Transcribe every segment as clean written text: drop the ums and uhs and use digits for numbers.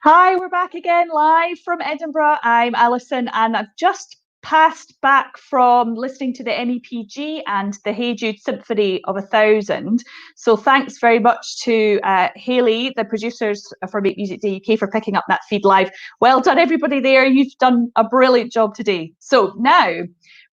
Hi, we're back again live from Edinburgh. I'm Alison, and I've just passed back from listening to the NEPG and the Hey Jude Symphony of 1000. So thanks very much to Hayley, the producers for Make Music Day UK, for picking up that feed live. Well done, everybody there. You've done a brilliant job today. So now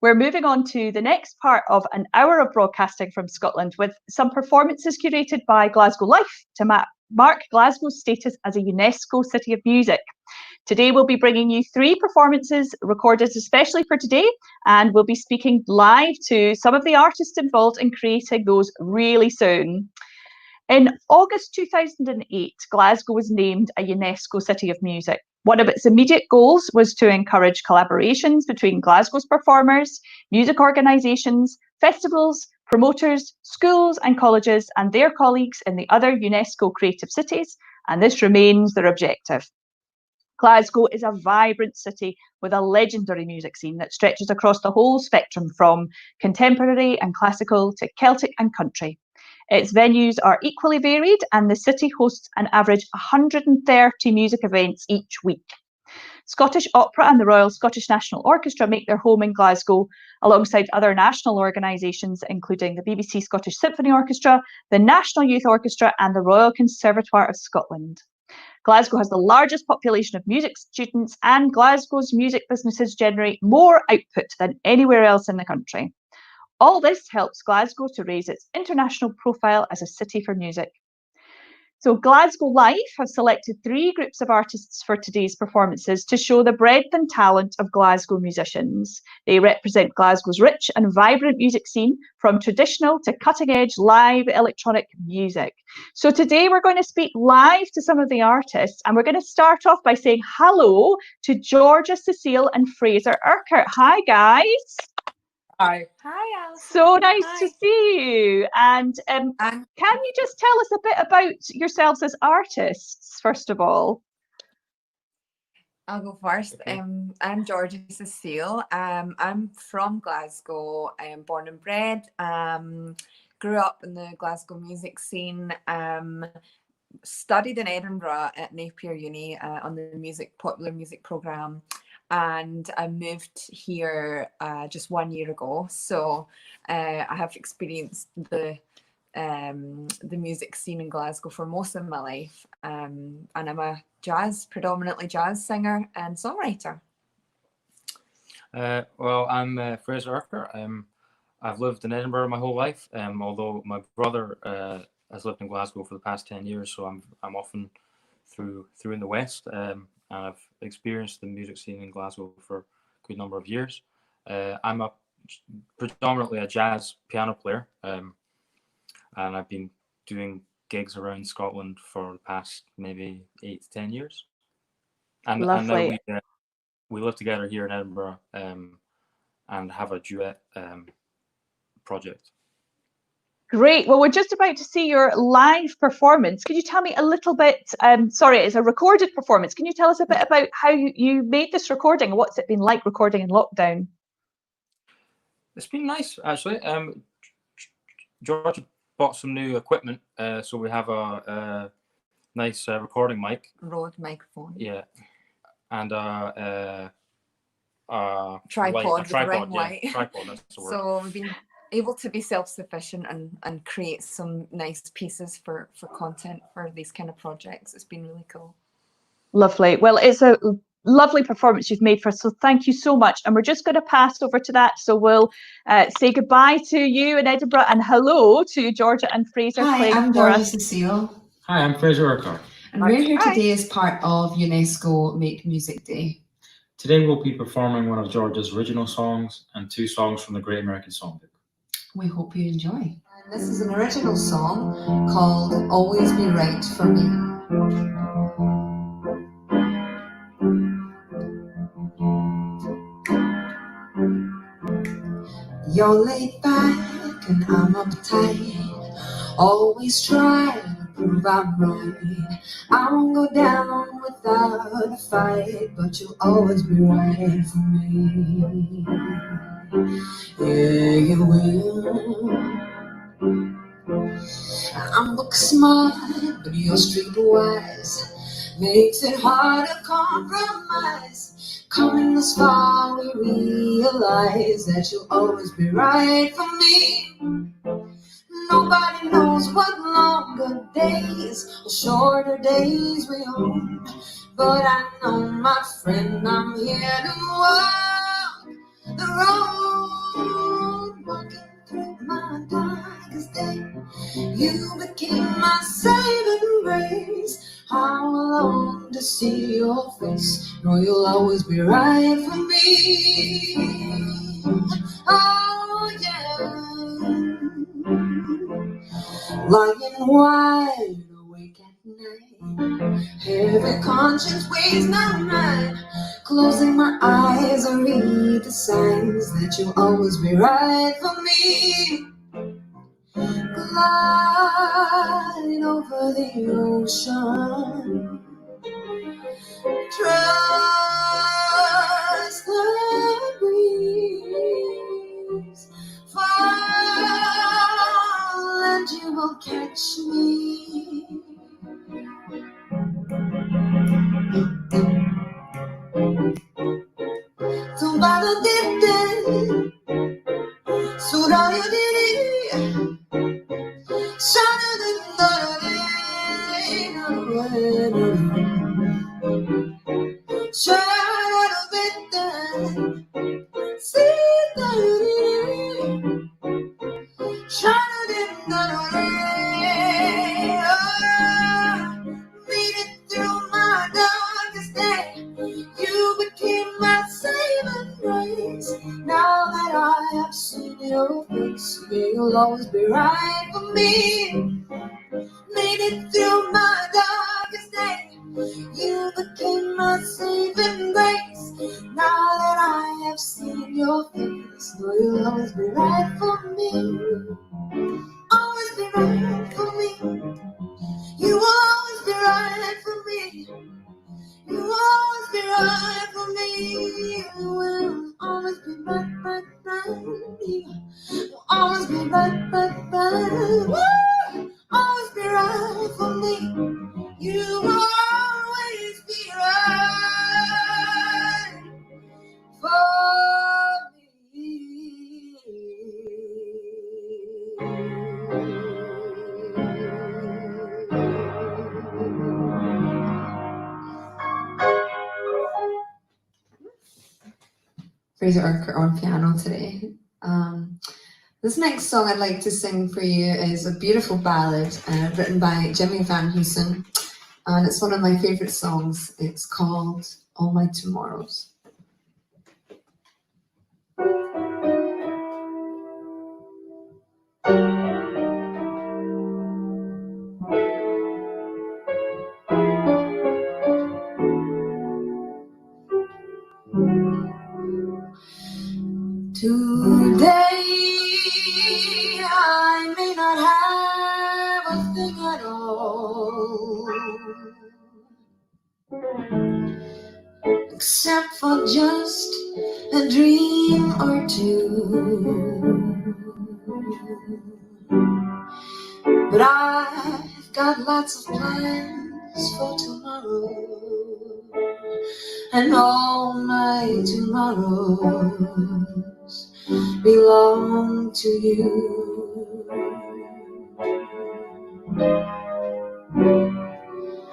we're moving on to the next part of an hour of broadcasting from Scotland with some performances curated by Glasgow Life to mark Glasgow's status as a UNESCO City of Music. Today we'll be bringing you 3 performances recorded especially for today, and we'll be speaking live to some of the artists involved in creating those really soon. In August 2008, Glasgow was named a UNESCO City of Music. One of its immediate goals was to encourage collaborations between Glasgow's performers, music organisations, festivals, promoters, schools and colleges and their colleagues in the other UNESCO creative cities, and this remains their objective. Glasgow is a vibrant city with a legendary music scene that stretches across the whole spectrum from contemporary and classical to Celtic and country. Its venues are equally varied, and the city hosts an average 130 music events each week. Scottish Opera and the Royal Scottish National Orchestra make their home in Glasgow, alongside other national organisations including the BBC Scottish Symphony Orchestra, the National Youth Orchestra and the Royal Conservatoire of Scotland. Glasgow has the largest population of music students, and Glasgow's music businesses generate more output than anywhere else in the country. All this helps Glasgow to raise its international profile as a city for music. So Glasgow Life have selected 3 groups of artists for today's performances to show the breadth and talent of Glasgow musicians. They represent Glasgow's rich and vibrant music scene, from traditional to cutting-edge live electronic music. So today we're going to speak live to some of the artists, and we're going to start off by saying hello to Georgia, Cecile and Fraser Urquhart. Hi guys. Hi. Hi, Alison. So nice to see you. And can you just tell us a bit about yourselves as artists, first of all? I'll go first. Okay. I'm Georgia Cecile. I'm from Glasgow. I am born and bred. Grew up in the Glasgow music scene. Studied in Edinburgh at Napier Uni on the popular music programme. And I moved here just 1 year ago, so I have experienced the music scene in Glasgow for most of my life, and I'm a predominantly jazz singer and songwriter. Well, I'm Fraser Urquhart. I've lived in Edinburgh my whole life, although my brother has lived in Glasgow for the past 10 years, so I'm often through in the West. And I've experienced the music scene in Glasgow for a good number of years. I'm predominantly a jazz piano player, and I've been doing gigs around Scotland for the past maybe 8 to 10 years. And Lovely. now we live together here in Edinburgh and have a duet project. Great. Well, we're just about to see your live performance. Can you tell me a little bit, sorry, it's a recorded performance. Can you tell us a bit about how you made this recording? What's it been like recording in lockdown? It's been nice, actually. George bought some new equipment, so we have a nice recording mic. Rode microphone. Yeah. And a tripod with a ring light. Tripod, that's the word. So we've been able to be self-sufficient and create some nice pieces for content for these kind of projects. It's been really cool. Lovely. Well, it's a lovely performance you've made for us, so thank you so much. And we're just going to pass over to that, so we'll say goodbye to you in Edinburgh and hello to Georgia and Fraser. Hi, I'm Georgia Cecile. Hi, I'm Fraser Urquhart. And we're here today as part of UNESCO Make Music Day. Today we'll be performing one of Georgia's original songs and 2 songs from the Great American Songbook. We hope you enjoy. And this is an original song called Always Be Right for Me. You're laid back and I'm uptight, always try to prove I'm right. I won't go down without a fight, but you'll always be right for me. Yeah, you will. I'm book smart, but you're streetwise. makes it hard to compromise. Coming this far, we realize that you'll always be right for me. Nobody knows what longer days or shorter days we own, but I know, my friend, I'm here to walk the road, walking through my darkest day. You became my saving grace. How I long to see your face. Know you'll always be right for me. Oh yeah. Lying wide awake at night, heavy conscience weighs my mind. Closing my eyes, I read the signs that you'll always be right for me. Glide over the ocean, trust the breeze, fall and you will catch me. So baladite, surayadiri, made it through my darkest day. You became my saving grace. Now that I have seen your face, you'll always be right for me. Made it through my darkest day. You became my saving grace. Now that I have seen your face, know you'll always be right for me. Always be right for me. You will always be right for me. You will always be right for me. You will always be right, right, right. You'll always be right, right, right. Woo! Always be right for me. You will always be right for me. Fraser Urquhart on piano today. This next song I'd like to sing for you is a beautiful ballad written by Jimmy Van Heusen, and it's one of my favorite songs. It's called All My Tomorrows. Today I may not have a thing at all, except for just a dream or two. But I've got lots of plans for tomorrow, and all my tomorrows belong to you.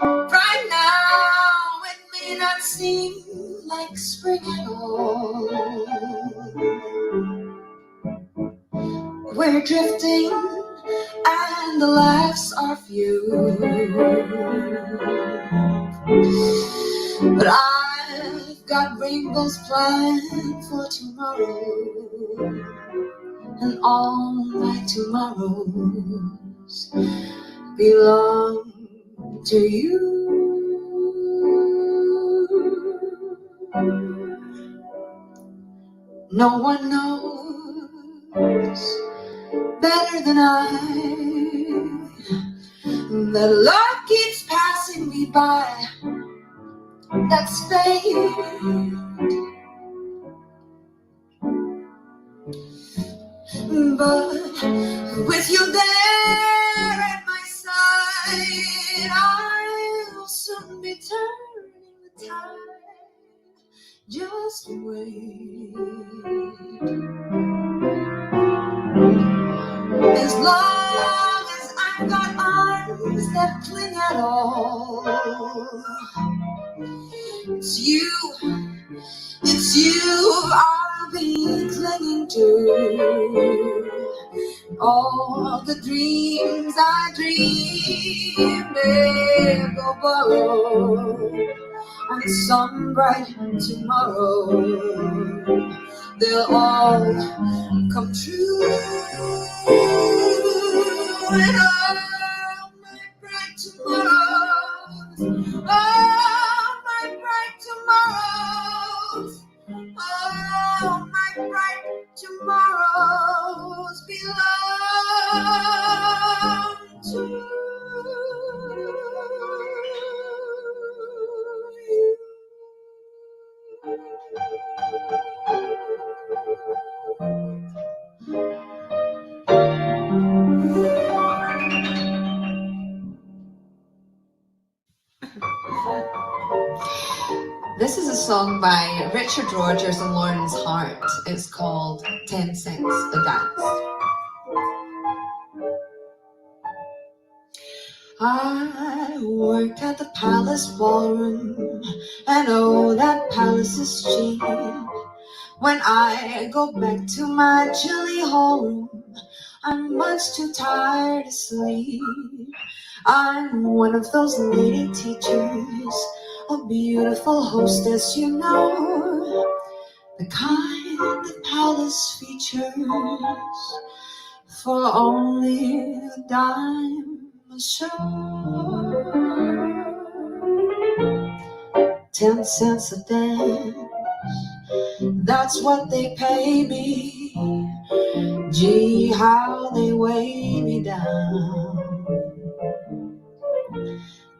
Right now it may not seem like spring at all. We're drifting and the laughs are few, but I've got rainbows planned for tomorrow, and all my tomorrows belong to you. No one knows better than I that love keeps passing me by. That's fate. But with you there at my side, I'll soon be turning just wait. As long as I've got arms that cling at all, it's you I'll be clinging to. All the dreams I dream may go borrow on some bright tomorrow. They'll all come true. And all my bright tomorrows, all my bright tomorrows, all my bright tomorrows belong to you. This is a song by Richard Rogers and Lawrence Hart. It's called 10 Cents a Dance. I work at the Palace Ballroom, and oh, that palace is cheap. When I go back to my chilly hallroom, I'm much too tired to sleep. I'm one of those lady teachers, a beautiful hostess, you know, the kind the palace features for only a dime a show. 10 cents a dance, that's what they pay me. Gee, how they weigh me down.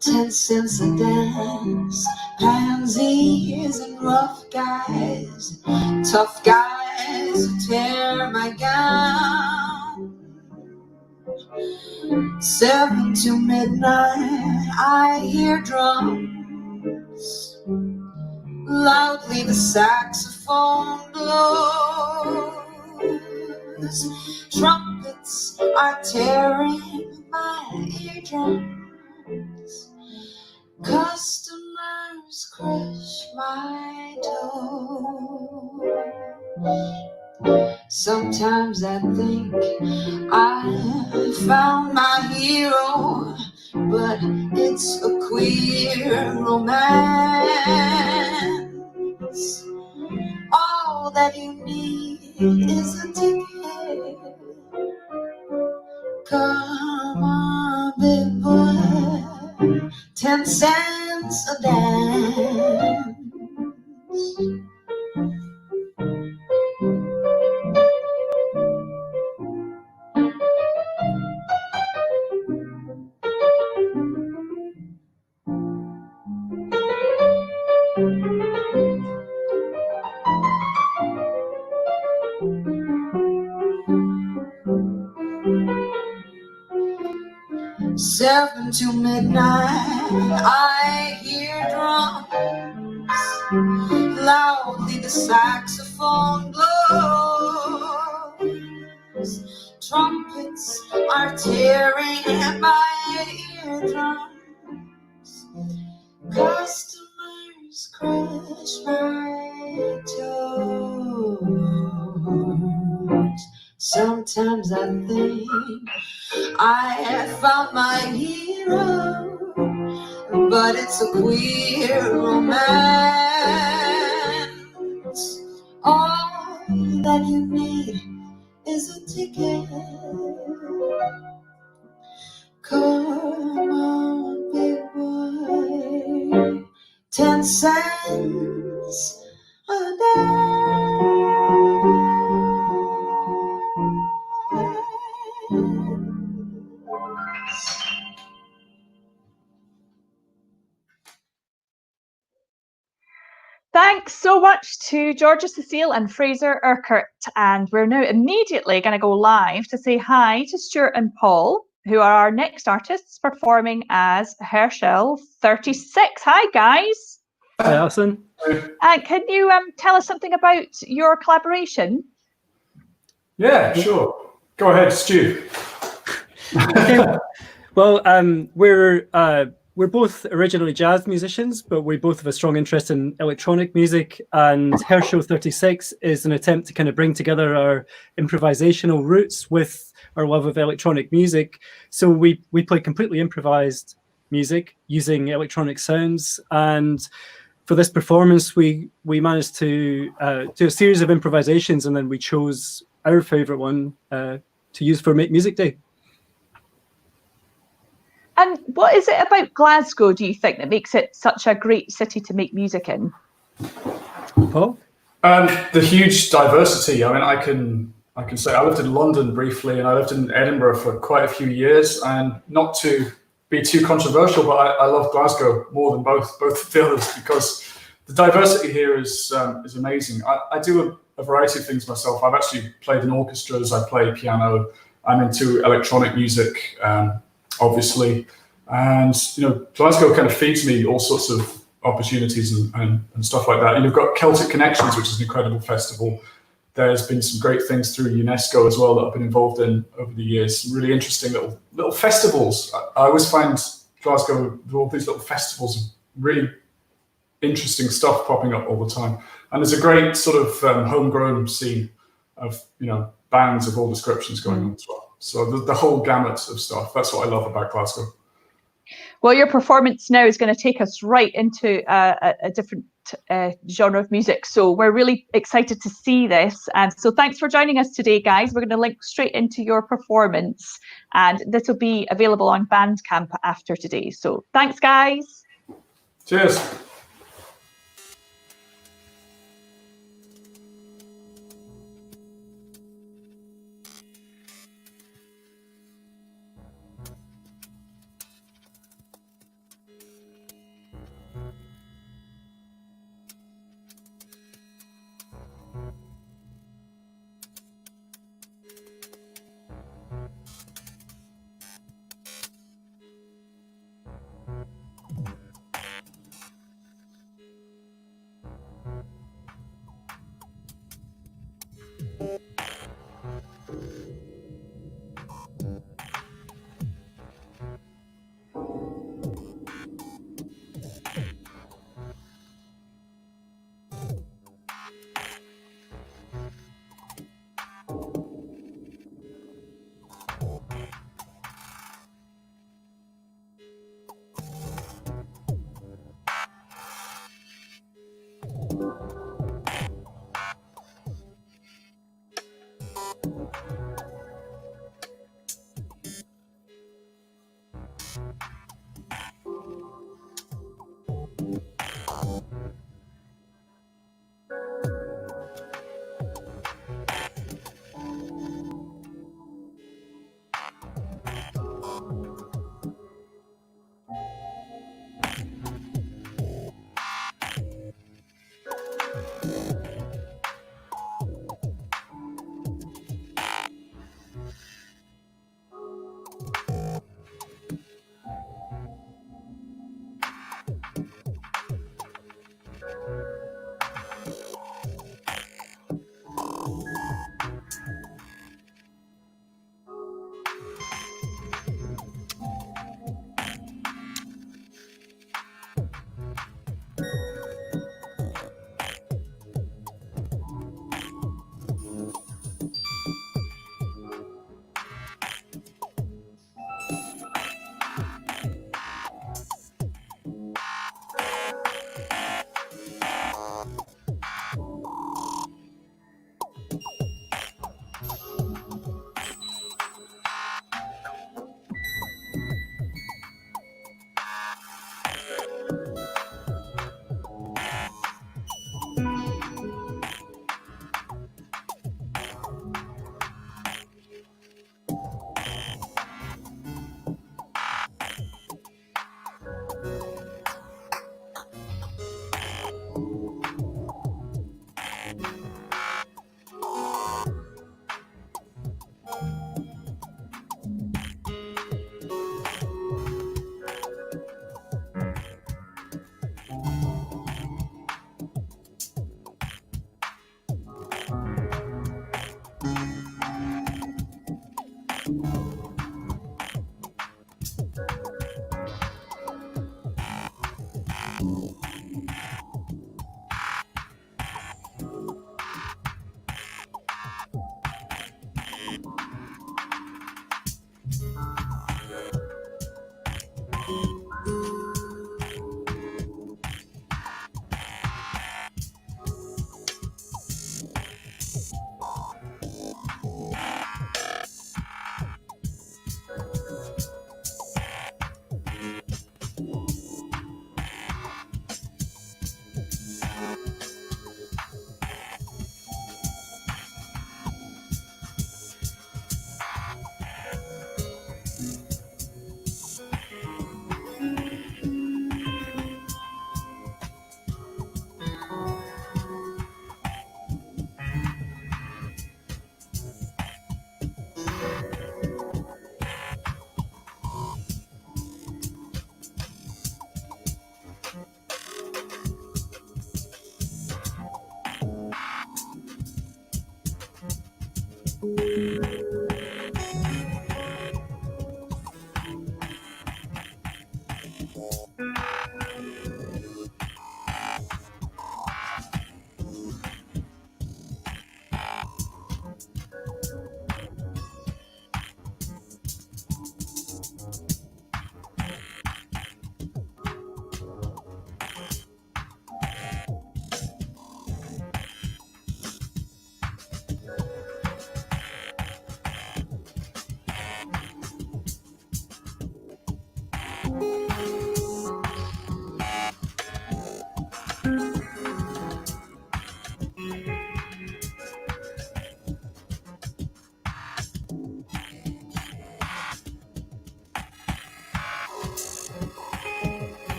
10 cents a dance, pansies and rough guys, tough guys who tear my gown. 7 to midnight, I hear drums, loudly the saxophone blows. Trumpets are tearing my eardrums. Customers crush my toe. Sometimes I think I found my hero, but it's a queer romance. All that you need is a ticket. Come on, big boy, 10 cents a dance. 7 to midnight, I hear drums, loudly the saxophone blows. Trumpets are tearing at my eardrums. Customers crush my toes. Sometimes I think I found my hero, but it's a queer romance. All that you need is a ticket. Come on, big boy, 10 cents a day. Thanks so much to Georgia Cecile and Fraser Urquhart. And we're now immediately going to go live to say hi to Stuart and Paul, who are our next artists performing as Herschel 36. Hi, guys. Hi, Alison. Can you tell us something about your collaboration? Yeah, sure. Go ahead, Stu. Okay. Well, we're both originally jazz musicians, but we both have a strong interest in electronic music. And Herschel 36 is an attempt to kind of bring together our improvisational roots with our love of electronic music. So we play completely improvised music using electronic sounds. And for this performance, we managed to do a series of improvisations, and then we chose our favorite one to use for Make Music Day. And what is it about Glasgow, do you think, that makes it such a great city to make music in? Paul? The huge diversity. I mean, I can say I lived in London briefly, and I lived in Edinburgh for quite a few years. And not to be too controversial, but I love Glasgow more than both of the others, because the diversity here is amazing. I do a variety of things myself. I've actually played in orchestras. I play piano. I'm into electronic music. Obviously, and Glasgow kind of feeds me all sorts of opportunities and stuff like that. And you've got Celtic Connections, which is an incredible festival. There's been some great things through UNESCO as well that I've been involved in over the years. Some really interesting little festivals. I always find Glasgow, all these little festivals, really interesting stuff popping up all the time. And there's a great sort of homegrown scene of bands of all descriptions going on as well. So the whole gamut of stuff. That's what I love about Glasgow. Well, your performance now is going to take us right into a different genre of music. So we're really excited to see this. And so thanks for joining us today, guys. We're going to link straight into your performance, and this will be available on Bandcamp after today. So thanks, guys. Cheers.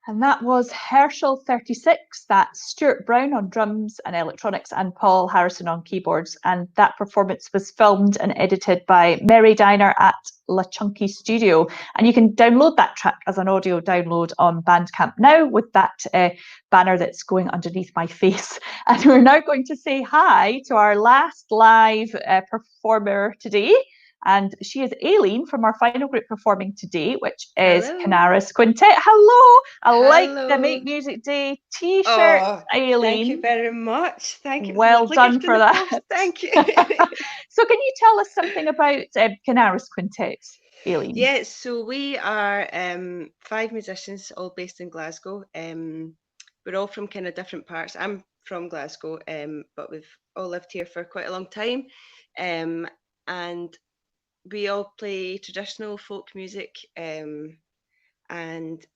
And that was Herschel 36, that's Stuart Brown on drums and electronics and Paul Harrison on keyboards. And that performance was filmed and edited by Mary Diner at La Chunky Studio. And you can download that track as an audio download on Bandcamp now with that banner that's going underneath my face. And we're now going to say hi to our last live performer today. And she is Aileen from our final group performing today, which is Hello. Canaris Quintet. Hello. I like the Hello. Make Music Day t-shirt, Oh, Aileen. thank you very much. Thank you. It's a Well lovely done gift in for the that. post. Thank you. So can you tell us something about Canaris Quintet, Aileen? Yeah, so we are 5 musicians, all based in Glasgow. We're all from kind of different parts. I'm from Glasgow, but we've all lived here for quite a long time. And we all play traditional folk music and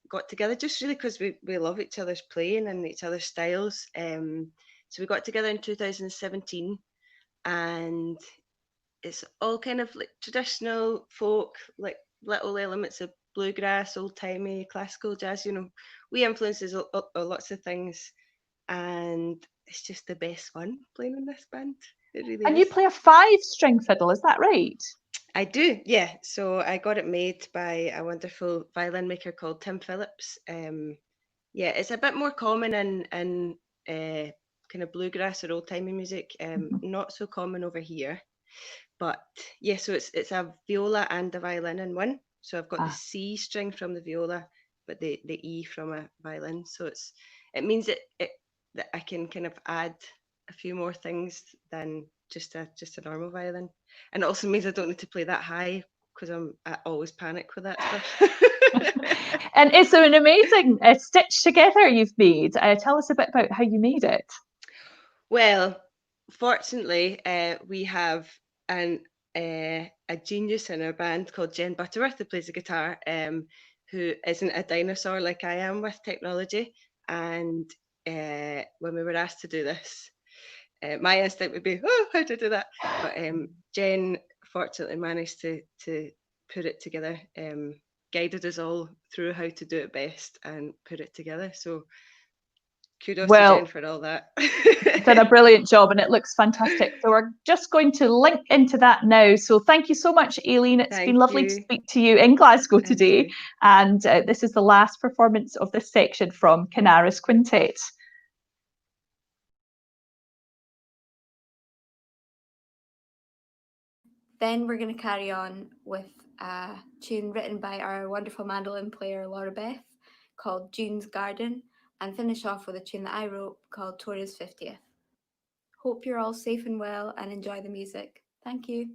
got together just really because we love each other's playing and each other's styles. So we got together in 2017 and it's all kind of like traditional folk, like little elements of bluegrass, old-timey, classical jazz, you know, we influences lots of things and it's just the best fun playing in this band. It really And is. you play a 5-string fiddle, is that right? I do, yeah. So I got it made by a wonderful violin maker called Tim Phillips. Yeah, it's a bit more common in kind of bluegrass or old timey music. Not so common over here, but yeah. So it's a viola and a violin in one. So I've got the C string from the viola, but the E from a violin. So it means that I can kind of add a few more things than just a normal violin, and it also means I don't need to play that high because I always panic with that stuff. And it's an amazing stitch together you've made. Tell us a bit about how you made it. Well, fortunately, we have a genius in our band called Jen Butterworth, who plays the guitar, who isn't a dinosaur like I am with technology. And when we were asked to do this, my instinct would be, oh, how to do that? But Jen fortunately managed to put it together, guided us all through how to do it best and put it together. So kudos to Jen for all that. Done a brilliant job, and it looks fantastic. So we're just going to link into that now. So thank you so much, Aileen. It's been lovely to speak to you in Glasgow today. And this is the last performance of this section from Canaris Quintet. Then we're going to carry on with a tune written by our wonderful mandolin player Laura Beth called June's Garden, and finish off with a tune that I wrote called Tora's 50th. Hope you're all safe and well and enjoy the music. Thank you.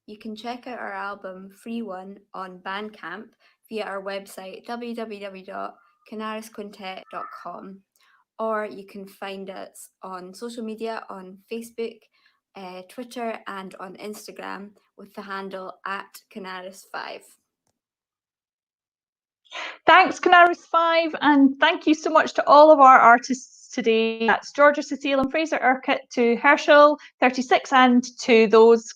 You can check out our album Free One on Bandcamp via our website www.canarisquintet.com, or you can find us on social media on Facebook, Twitter, and on Instagram with the handle @Kinnaris5. Thanks, Canaris5, and thank you so much to all of our artists today. That's Georgia, Cecile, and Fraser Urquhart, to Herschel 36, and to those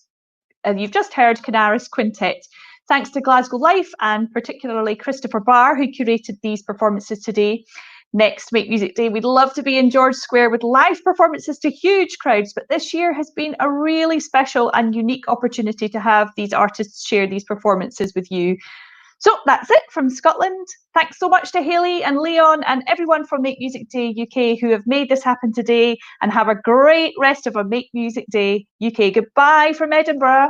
you've just heard, Canaris Quintet. Thanks to Glasgow Life and particularly Christopher Barr, who curated these performances today. Next Make Music Day, we'd love to be in George Square with live performances to huge crowds, but this year has been a really special and unique opportunity to have these artists share these performances with you. So that's it from Scotland. Thanks so much to Hayley and Leon and everyone from Make Music Day UK who have made this happen today, and have a great rest of a Make Music Day UK. Goodbye from Edinburgh.